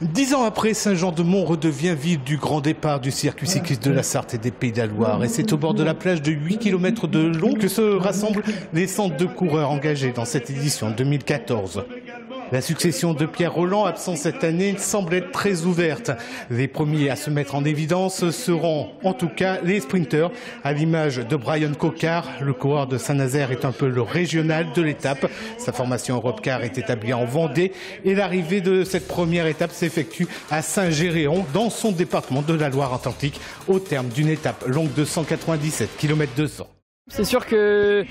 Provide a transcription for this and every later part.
10 ans après, Saint-Jean-de-Mont redevient ville du grand départ du circuit cycliste de la Sarthe et des Pays de la Loire. Et c'est au bord de la plage de 8 km de long que se rassemblent les centres de coureurs engagés dans cette édition 2014. La succession de Pierre Rolland, absent cette année, semble être très ouverte. Les premiers à se mettre en évidence seront en tout cas les sprinteurs, à l'image de Brian Coquard. Le coureur de Saint-Nazaire est un peu le régional de l'étape. Sa formation Europcar est établie en Vendée et l'arrivée de cette première étape s'effectue à Saint-Géréon, dans son département de la Loire-Atlantique, au terme d'une étape longue de 197 km 200. C'est sûr que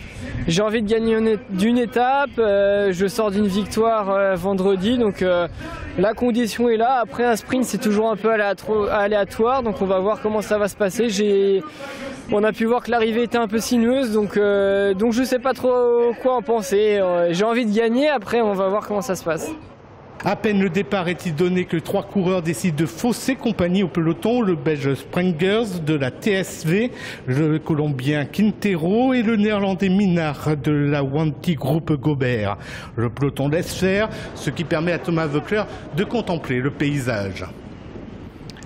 j'ai envie de gagner d'une étape, je sors d'une victoire vendredi, donc la condition est là. Après un sprint c'est toujours un peu aléatoire, donc on va voir comment ça va se passer. On a pu voir que l'arrivée était un peu sinueuse, donc je ne sais pas trop quoi en penser. J'ai envie de gagner, après on va voir comment ça se passe. À peine le départ est-il donné que 3 coureurs décident de fausser compagnie au peloton. Le belge Sprengers de la TSV, le colombien Quintero et le néerlandais Minard de la Wanty Group Gobert. Le peloton laisse faire, ce qui permet à Thomas Voeckler de contempler le paysage.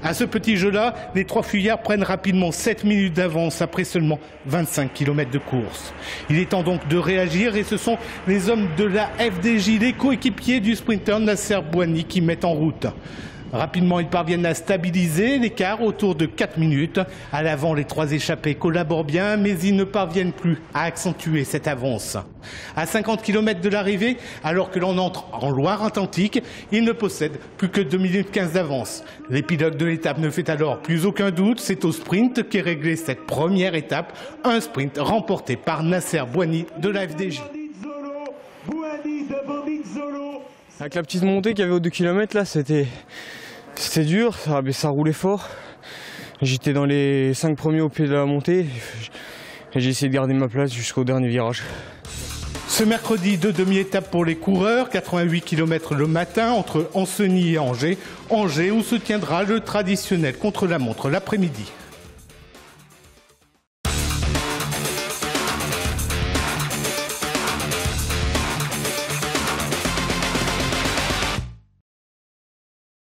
À ce petit jeu-là, les 3 fuyards prennent rapidement 7 minutes d'avance après seulement 25 km de course. Il est temps donc de réagir et ce sont les hommes de la FDJ, les coéquipiers du sprinter Nasser Bouhanni qui mettent en route. Rapidement, ils parviennent à stabiliser l'écart autour de 4 minutes. À l'avant, les 3 échappés collaborent bien, mais ils ne parviennent plus à accentuer cette avance. À 50 km de l'arrivée, alors que l'on entre en Loire-Atlantique, ils ne possèdent plus que 2 minutes 15 d'avance. Les pilotes de l'étape ne fait alors plus aucun doute. C'est au sprint qu'est réglée cette première étape. Un sprint remporté par Nasser Bouhanni de la FDJ. Avec la petite montée qu'il y avait aux 2 km là, c'était dur, ça roulait fort. J'étais dans les 5 premiers au pied de la montée et j'ai essayé de garder ma place jusqu'au dernier virage. Ce mercredi, 2 demi-étapes pour les coureurs, 88 km le matin entre Ancenis et Angers. Angers où se tiendra le traditionnel contre-la-montre l'après-midi.